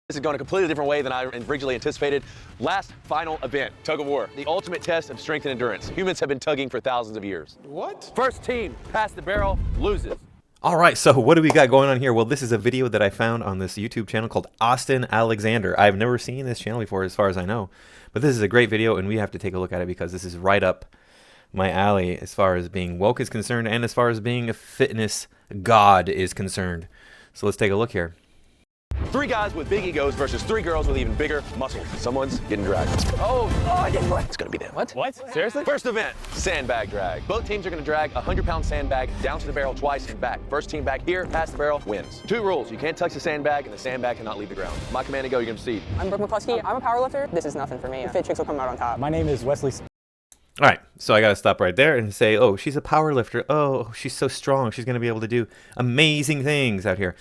This is going a completely different way than I originally anticipated. Last final event, tug of war, the ultimate test of strength and endurance. Humans have been tugging for thousands of years. What? First team past the barrel loses. All right, so what do we got going on here? Well, this is a video that I found on this YouTube channel called Austen Alexander. I've never seen this channel before, as far as I know, but this is a great video, and we have to take a look at it because this is right up my alley as far as being woke is concerned and as far as being a fitness god is concerned. So let's take a look here. 3 guys with big egos versus 3 girls with even bigger muscles. Someone's getting dragged. Oh, I didn't what? It's gonna be them. What? Seriously? First event, sandbag drag. Both teams are gonna drag a 100-pound sandbag down to the barrel twice and back. First team back here, past the barrel, wins. 2 rules, you can't touch the sandbag and the sandbag cannot leave the ground. My command to go, you're gonna proceed. I'm Brooke McCluskey. I'm a powerlifter. This is nothing for me. The fit chicks will come out on top. My name is Wesley. All right, so I got to stop right there and say, oh, she's a power lifter. Oh, she's so strong. She's going to be able to do amazing things out here.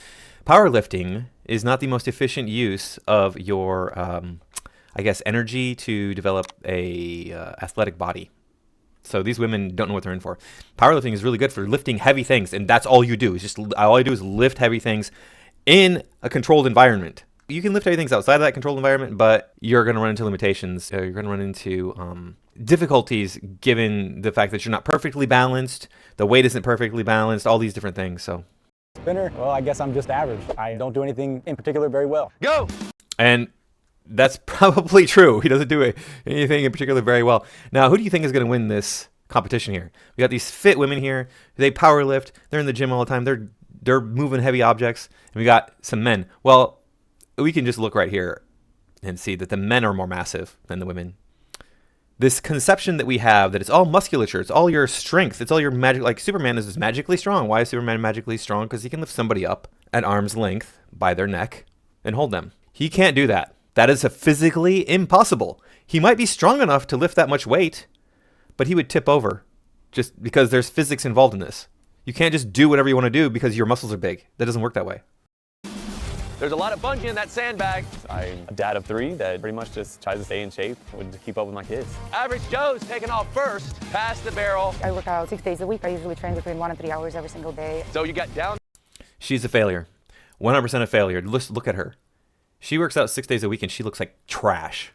Powerlifting is not the most efficient use of your, I guess, energy to develop a athletic body. So these women don't know what they're in for. Powerlifting is really good for lifting heavy things, and that's all you do. Is just all you do is lift heavy things in a controlled environment. You can lift heavy things outside of that controlled environment, but you're going to run into limitations. You're going to run into difficulties given the fact that you're not perfectly balanced, the weight isn't perfectly balanced, all these different things. So Spinner? Well, I guess I'm just average. I don't do anything in particular very well. Go! And that's probably true. He doesn't do anything in particular very well. Now, who do you think is going to win this competition here? We got these fit women here. They power lift. They're in the gym all the time. They're moving heavy objects. And we got some men. Well, we can just look right here and see that the men are more massive than the women. This conception that we have that it's all musculature, it's all your strength, it's all your magic, like Superman is magically strong. Why is Superman magically strong? Because he can lift somebody up at arm's length by their neck and hold them. He can't do that. That is physically impossible. He might be strong enough to lift that much weight, but he would tip over just because there's physics involved in this. You can't just do whatever you want to do because your muscles are big. That doesn't work that way. There's a lot of bungee in that sandbag. I'm a dad of 3 that pretty much just tries to stay in shape to keep up with my kids. Average Joe's taking off first, past the barrel. I work out 6 days a week. I usually train between 1 and 3 hours every single day. So you got down. She's a failure. 100% a failure. Look at her. She works out 6 days a week and she looks like trash.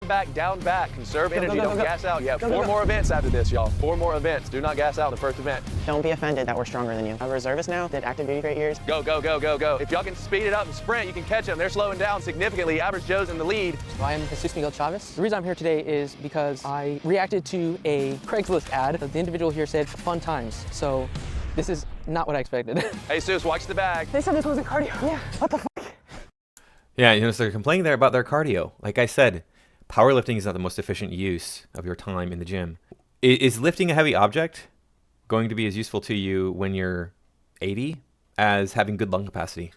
Back, down, back. Conserve energy. Don't gas out. You have 4 more events after this, y'all. 4 more events. Do not gas out in the first event. Don't be offended that we're stronger than you. I'm a reservist now. Did active duty for 8 years. Go, go, go, go, go. If y'all can speed it up and sprint, you can catch them. They're slowing down significantly. Average Joe's in the lead. I am Jesus Miguel Chavez. The reason I'm here today is because I reacted to a Craigslist ad. The individual here said fun times. So this is not what I expected. Hey, Sus, watch the bag. They said this wasn't cardio. Yeah. What the fuck? Yeah, you know, so they're complaining there about their cardio. Like I said, powerlifting is not the most efficient use of your time in the gym. Is lifting a heavy object going to be as useful to you when you're 80 as having good lung capacity?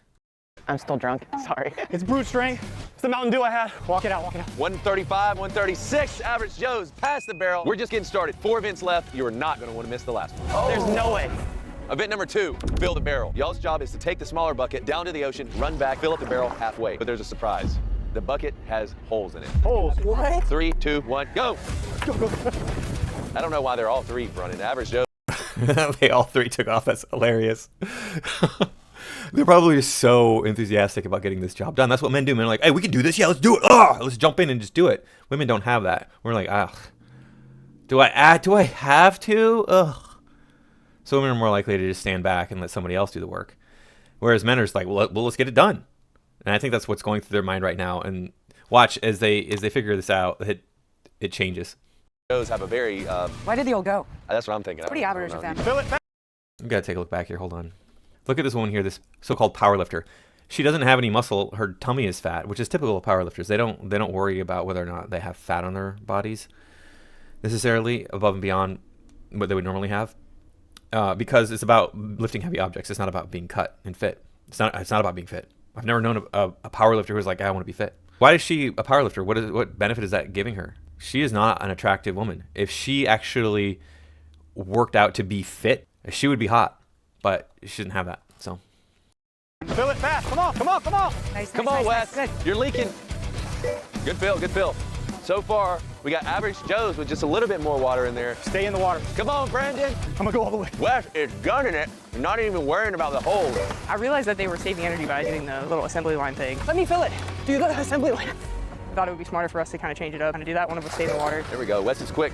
I'm still drunk. Sorry. It's brute strength. It's the Mountain Dew I had. Walk it out, walk it out. 135, 136. Average Joe's past the barrel. We're just getting started. 4 events left. You are not going to want to miss the last one. There's no way. Event number 2, fill the barrel. Y'all's job is to take the smaller bucket down to the ocean, run back, fill up the barrel halfway. But there's a surprise. The bucket has holes in it. Holes. What? 3, 2, 1, go! I don't know why they're all 3 running. Average Joe. They all 3 took off. That's hilarious. They're probably so enthusiastic about getting this job done. That's what men do. Men are like, hey, we can do this. Yeah, let's do it. Let's jump in and just do it. Women don't have that. We're like, do I have to? Ugh. So women are more likely to just stand back and let somebody else do the work. Whereas men are just like, well, let's get it done. And I think that's what's going through their mind right now. And watch as they figure this out, it changes. Joes have a very. Why did they all go? That's what I'm thinking. Pretty average of them. Fill it back. We gotta take a look back here. Hold on. Look at this woman here, this so-called powerlifter. She doesn't have any muscle. Her tummy is fat, which is typical of powerlifters. They don't worry about whether or not they have fat on their bodies necessarily above and beyond what they would normally have, because it's about lifting heavy objects. It's not about being cut and fit. It's not about being fit. I've never known a powerlifter who's like, I want to be fit. Why is she a powerlifter? What benefit is that giving her? She is not an attractive woman. If she actually worked out to be fit, she would be hot. But she doesn't have that, so. Fill it fast. Come on, come on, come on. Nice, Come nice, on, nice, Wes. nice, good. You're leaking. Good fill, good fill. So far, We got Average Joe's with just a little bit more water in there. Stay in the water. Come on, Brandon. I'm gonna go all the way. Wes is gunning it, not even worrying about the hole. I realized that they were saving energy by doing the little assembly line thing. Let me fill it. Do the assembly line. I thought it would be smarter for us to kind of change it up and to do that. One of us stay in the water. There we go. Wes is quick.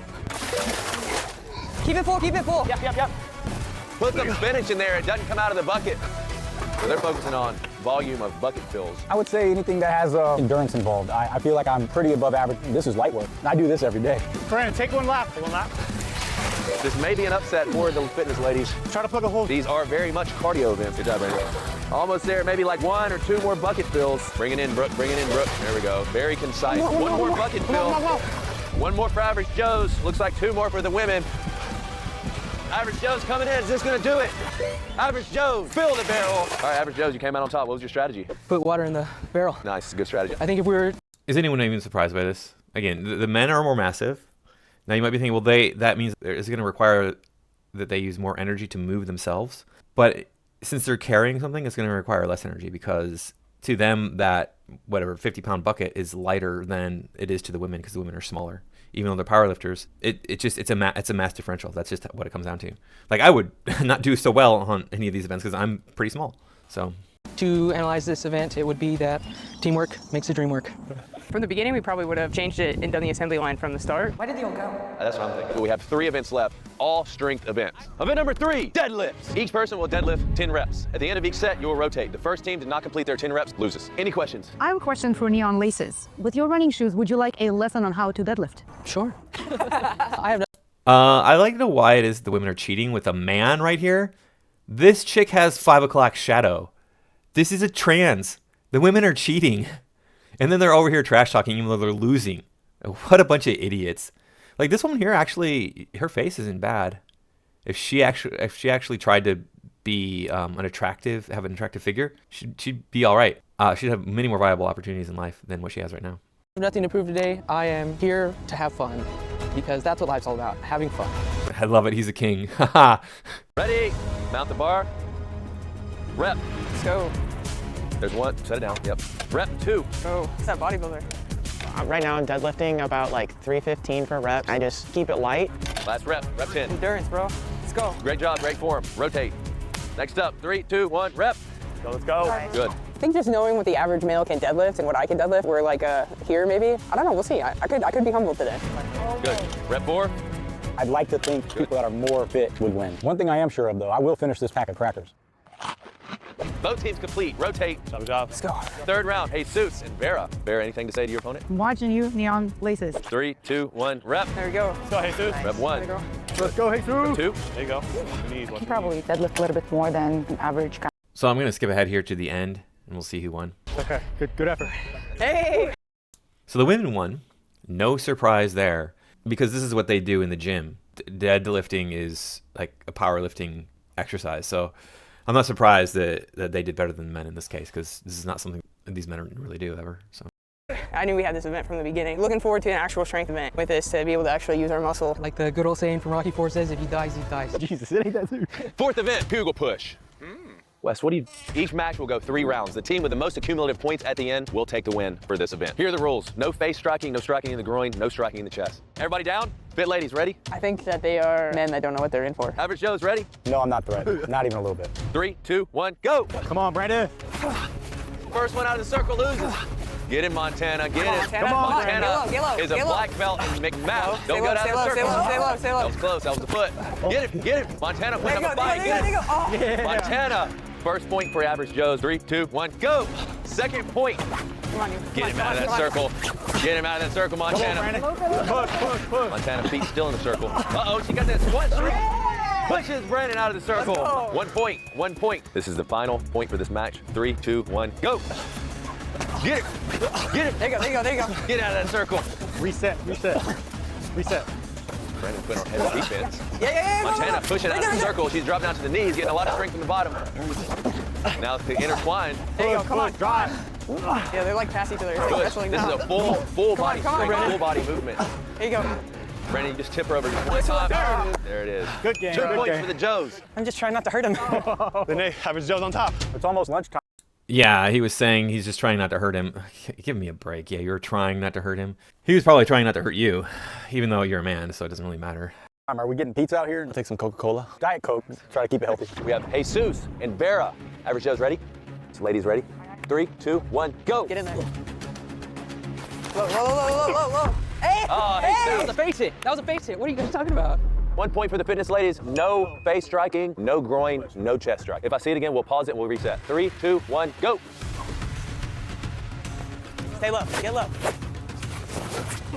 Keep it full, keep it full. Yep. Put some spinach in there. It doesn't come out of the bucket. So they're focusing on volume of bucket fills. I would say anything that has endurance involved. I feel like I'm pretty above average. This is light work. I do this every day. Brandon, take one lap. Take one lap. This may be an upset for the fitness ladies. Try to plug a hole. These are very much cardio events. Good job, Brandon. Almost there. Maybe like 1 or 2 more bucket fills. Bring it in, Brooke. Bring it in, Brooke. There we go. Very concise. One more bucket fill. One more for Average Joe's. Looks like 2 more for the women. Average Joe's coming in. Is this going to do it? Average Joe's, fill the barrel. All right, Average Joe's, you came out on top. What was your strategy? Put water in the barrel. Nice, good strategy. I think if we were Is anyone even surprised by this? Again, the men are more massive. Now you might be thinking, well, that means it's going to require that they use more energy to move themselves. But since they're carrying something, it's going to require less energy because to them that whatever 50-pound bucket is lighter than it is to the women because the women are smaller. Even though they're power lifters, it's a mass differential. That's just what it comes down to. Like I would not do so well on any of these events because I'm pretty small. So to analyze this event, it would be that teamwork makes the dream work. From the beginning, we probably would have changed it and done the assembly line from the start. Why did they all go? That's what I'm thinking. We have 3 events left, all strength events. Event number 3, deadlifts. Each person will deadlift 10 reps. At the end of each set, you will rotate. The first team to not complete their 10 reps loses. Any questions? I have a question for Neon Laces. With your running shoes, would you like a lesson on how to deadlift? Sure. I have no I like to know why it is the women are cheating with a man right here. This chick has 5 o'clock shadow. This is a trans. The women are cheating. And then they're over here trash talking even though they're losing. What a bunch of idiots. Like this woman here actually, her face isn't bad. If she actually tried to be have an attractive figure, she'd be all right. She'd have many more viable opportunities in life than what she has right now. nothing to prove today. I am here to have fun because that's what life's all about, having fun. I love it. He's a king. Ready? Mount the bar. Rep. Let's go. There's 1. Set it down. Yep. Rep 2. Go. It's that bodybuilder. Right now I'm deadlifting about like 315 per rep. I just keep it light. Last rep. Rep 10. Endurance, bro. Let's go. Great job. Great form. Rotate. Next up. 3, 2, 1. Rep. Let's go. Good. I think just knowing what the average male can deadlift and what I can deadlift, we're like here maybe. I don't know. We'll see. I could be humbled today. Good. Rep 4. I'd like to think people that are more fit would win. One thing I am sure of, though, I will finish this pack of crackers. Both teams complete. Rotate. Good job. Let's go. 3rd round. Jesus and Vera. Vera, anything to say to your opponent? I'm watching you, Neon Laces. 3, 2, 1. Rep. There we go. Let's go, Jesus. Rep 1. There we go. Let's go, Jesus. 2. There you go. We need You probably deadlift a little bit more than an average guy. So I'm going to skip ahead here to the end, and we'll see who won. Okay, good effort. Hey! So the women won. No surprise there, because this is what they do in the gym. Deadlifting is like a powerlifting exercise. So I'm not surprised that they did better than the men in this case, because this is not something that these men really do ever. So I knew we had this event from the beginning. Looking forward to an actual strength event with this to be able to actually use our muscle. Like the good old saying from Rocky IV says, if he dies, he dies. Jesus, it ain't that serious. 4th event. Pugil push. Wes, what do you... Each match will go 3 rounds. The team with the most accumulative points at the end will take the win for this event. Here are the rules. No face striking, no striking in the groin, no striking in the chest. Everybody down? Fit ladies, ready? I think that they are men that don't know what they're in for. Average Joe's ready? No, I'm not threatened. Not even a little bit. 3, 2, 1, go! Come on, Brandon. First one out of the circle loses. Get him, Montana. Get it. Montana. Come on, Montana get low, is a get low. black belt in McMath. Don't Stay go low, down stay the low, circle. stay low, stay low, stay low. That was close. That was the foot. Get him. Get him. Montana, put There up you a go, fight. there you go, Get there you him. go. Oh. Montana. First point for Average Joe's. 3, 2, 1, go. Second point. Come on, you. Get him out of that circle. Get him out of that circle, Montana. Push. Montana feet still in the circle. Uh-oh, she got that squat streak. Pushes Brandon out of the circle. Let's go. 1 point. 1 point. This is the final point for this match. 3, 2, 1, go. Get it. Get it. There you go, there you go, there you go. Get out of that circle. Reset. Brandon put on heavy defense. Yeah. Montana pushing out of the circle. She's dropping down to the knees, getting a lot of strength from the bottom. Now to intertwine. There you go, come on. Drive. Yeah, they're like past each other. Push. Wrestling This is now. a full body come on, strength, Brandon. full body movement. There you go. Brandon, you just tip her over just one time. There it is. Good game. 2 Good points game. for the Joes. I'm just trying not to hurt him. Then Average Joe's on top. It's almost lunchtime. Yeah, he was saying he's just trying not to hurt him. Give me a break. Yeah, you're trying not to hurt him. He was probably trying not to hurt you, even though you're a man, so it doesn't really matter. Are we getting pizza out here? I'll take some Coca-Cola. Diet Coke. Try to keep it healthy. We have Jesus and Vera. Average Joe's ready? So ladies ready? 3, 2, 1, go. Get in there. Whoa. Hey, Oh, hey! hey, That was a face hit. That was a face hit. What are you guys talking about? 1 point for the fitness ladies. No face striking, no groin, no chest strike. If I see it again, we'll pause it and we'll reset. 3, 2, 1, go. Stay low. Get low.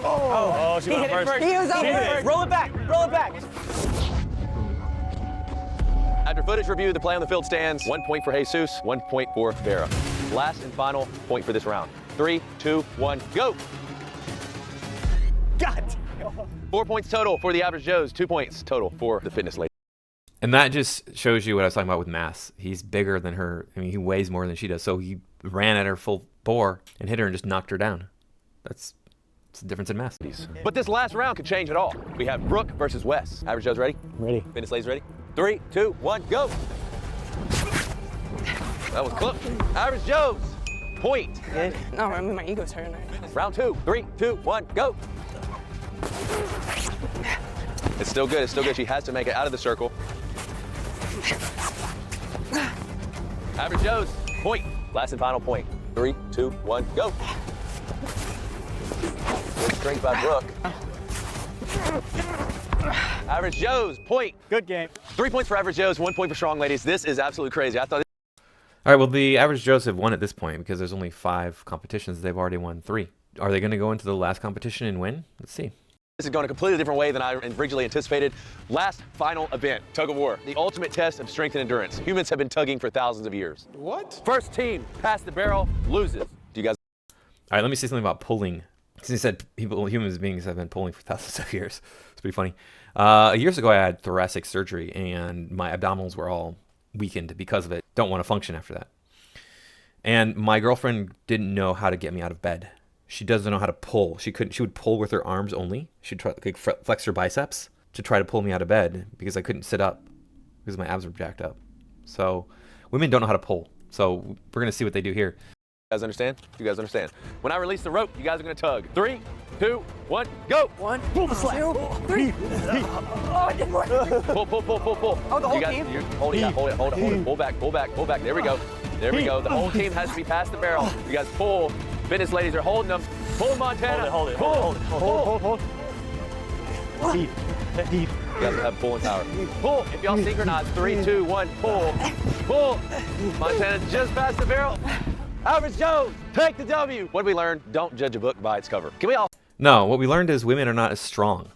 Oh, she He went hit it first. first. He was out first. Roll it back. Roll it back. After footage review, the play on the field stands. 1 point for Jesus, 1 point for Vera. Last and final point for this round. 3, 2, 1, go. God. 4 points total for the average Joes, 2 points total for the fitness ladies. And that just shows you what I was talking about with mass. He's bigger than her. I mean, he weighs more than she does. So he ran at her full bore and hit her and just knocked her down. That's the difference in mass. But this last round could change it all. We have Brooke versus Wes. Average Joe's ready? Ready. Fitness ladies ready? 3, 2, 1, go. That was close. Average Joe's, point. Good. No, I mean, my ego's hurting. Round 2, 3, 2, 1, go. It's still good, it's still good. She has to make it out of the circle. Average Joe's, point. Last and final point. 3, 2, 1, go. Good strength by Brooke. Average Joe's, point. Good game. 3 points for Average Joe's, 1 point for Strong Ladies. This is absolutely crazy. I thought. All right, well, the average Joes have won at this point because there's only 5 competitions. They've already won 3. Are they going to go into the last competition and win? Let's see. This is going a completely different way than I originally anticipated. Last final event, tug of war, the ultimate test of strength and endurance. Humans have been tugging for thousands of years. What? First team past the barrel loses. Do you guys? All right, let me say something about pulling. Because he said human beings have been pulling for thousands of years. It's pretty funny. Years ago, I had thoracic surgery, and my abdominals were all weakened because of it. Don't want to function after that. And my girlfriend didn't know how to get me out of bed. She doesn't know how to pull. She would pull with her arms only. She'd try like flex her biceps to try to pull me out of bed because I couldn't sit up because my abs were jacked up. So women don't know how to pull. So we're gonna see what they do here. You guys understand? You guys understand? When I release the rope, you guys are gonna tug. 3, 2, 1, go! 1, pull the slack. 2, 3. Oh, it didn't work. Pull. Oh, the whole you guys, team? Hold it. Pull back. There we go. The whole team has to be past the barrel. You guys pull. Fitness ladies are holding them. Pull, Montana. Hold it. Pull. Deep. You guys have pulling power. Pull. If y'all synchronize, 3, 2, 1, pull. Montana just past the barrel. Average Joe, take the W. What did we learn? Don't judge a book by its cover. Can we all? No, what we learned is women are not as strong.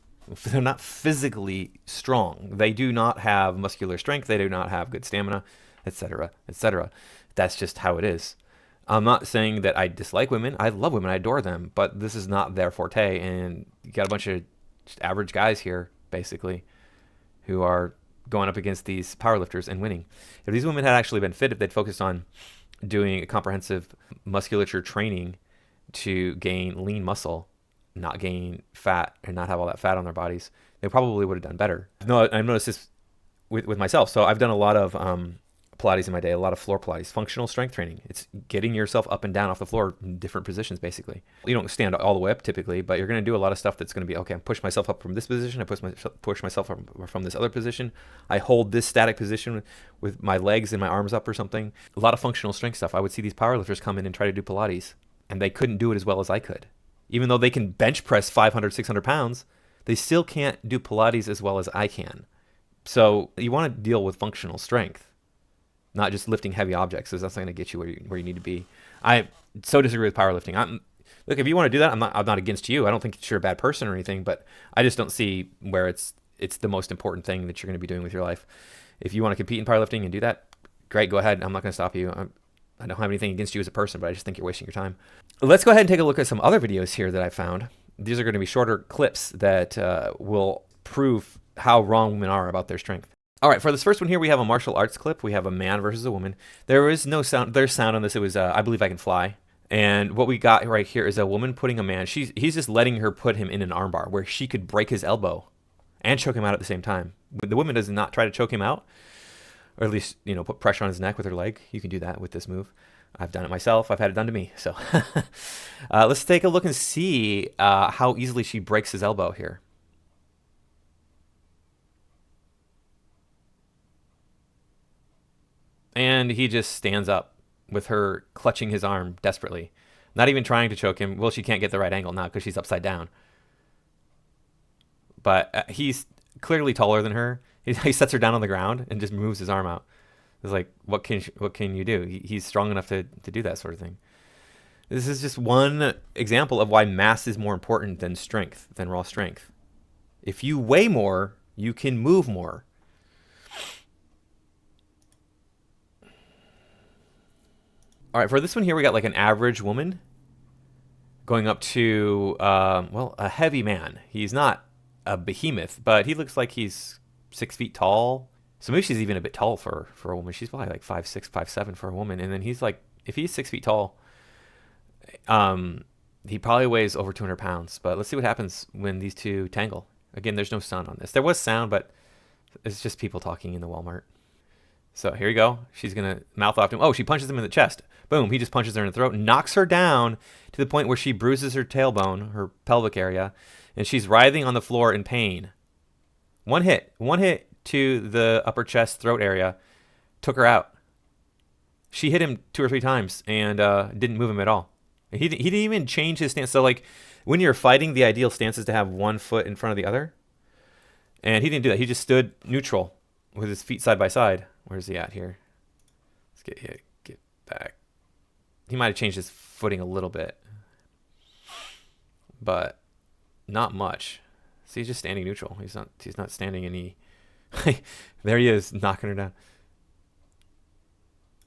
They're not physically strong. They do not have muscular strength. They do not have good stamina, etc., etc. That's just how it is. I'm not saying that I dislike women. I love women. I adore them. But this is not their forte. And you got a bunch of just average guys here, basically, who are going up against these powerlifters and winning. If these women had actually been fit, if they'd focused on doing a comprehensive musculature training to gain lean muscle, not gain fat, and not have all that fat on their bodies, they probably would have done better. No, I've noticed this with myself. So I've done a lot of Pilates in my day, a lot of floor Pilates, functional strength training. It's getting yourself up and down off the floor in different positions, basically. You don't stand all the way up typically, but you're going to do a lot of stuff that's going to be, okay, I push myself up from this position, I push myself from this other position, I hold this static position with my legs and my arms up or something. A lot of functional strength stuff. I would see these powerlifters come in and try to do Pilates, and they couldn't do it as well as I could. Even though they can bench press 500, 600 pounds, they still can't do Pilates as well as I can. So you want to deal with functional strength, not just lifting heavy objects, because that's not going to get you where you need to be. I so disagree with powerlifting. Look, if you want to do that, I'm not against you. I don't think you're a bad person or anything, but I just don't see where it's the most important thing that you're going to be doing with your life. If you want to compete in powerlifting and do that, great, go ahead. I'm not going to stop you. I don't have anything against you as a person, but I just think you're wasting your time. Let's go ahead and take a look at some other videos here that I found. These are going to be shorter clips that will prove how wrong women are about their strength. All right, for this first one here, we have a martial arts clip. We have a man versus a woman. There is no sound. There's sound on this. It was I Believe I Can Fly. And what we got right here is a woman putting a man. He's just letting her put him in an armbar where she could break his elbow and choke him out at the same time. The woman does not try to choke him out, or at least put pressure on his neck with her leg. You can do that with this move. I've done it myself. I've had it done to me. So let's take a look and see how easily she breaks his elbow here. And he just stands up with her clutching his arm desperately. Not even trying to choke him. Well, she can't get the right angle now because she's upside down. But he's clearly taller than her. He sets her down on the ground and just moves his arm out. It's like, what can you do? He's strong enough to do that sort of thing. This is just one example of why mass is more important than strength, than raw strength. If you weigh more, you can move more. All right, for this one here, we got like an average woman going up to, well, a heavy man. He's not a behemoth, but he looks like he's 6 feet tall. So maybe she's even a bit tall for a woman. She's probably like 5'6", 5'7" for a woman. And then he's like, if he's 6 feet tall, he probably weighs over 200 pounds. But let's see what happens when these two tangle. Again, there's no sound on this. There was sound, but it's just people talking in the Walmart. So here you go. She's going to mouth off to him. Oh, she punches him in the chest. Boom. He just punches her in the throat, knocks her down to the point where she bruises her tailbone, her pelvic area, and she's writhing on the floor in pain. One hit to the upper chest, throat area, took her out. She hit him 2 or 3 times and didn't move him at all. He didn't even change his stance. So like when you're fighting, the ideal stance is to have one foot in front of the other. And he didn't do that. He just stood neutral with his feet side by side. Where's he at here? Let's get back. He might have changed his footing a little bit, but not much. So he's just standing neutral. He's not standing any. There he is, knocking her down.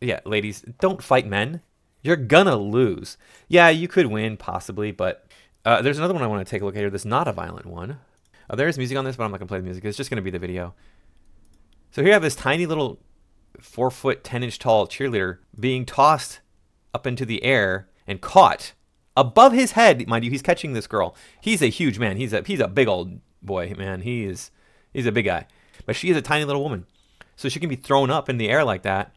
Yeah, ladies, don't fight men. You're gonna lose. Yeah, you could win possibly, but there's another one I want to take a look at here. That's not a violent one. There's music on this, but I'm not gonna play the music. It's just gonna be the video. So here I have this tiny little 4 foot 10 inch tall cheerleader being tossed up into the air and caught above his head. Mind you, he's catching this girl. He's a huge man. He's a big old boy, man. He's a big guy. But she is a tiny little woman. So she can be thrown up in the air like that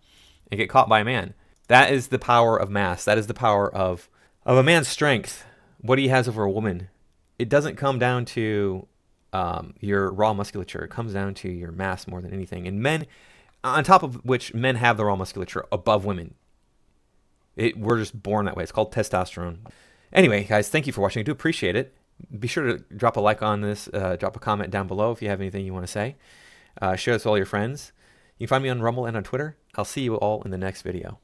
and get caught by a man. That is the power of mass. That is the power of a man's strength, what he has over a woman. It doesn't come down to your raw musculature. It comes down to your mass more than anything. And men, on top of which men have the raw musculature above women. We're just born that way. It's called testosterone. Anyway, guys, thank you for watching. I do appreciate it. Be sure to drop a like on this. Drop a comment down below if you have anything you want to say. Share this with all your friends. You can find me on Rumble and on Twitter. I'll see you all in the next video.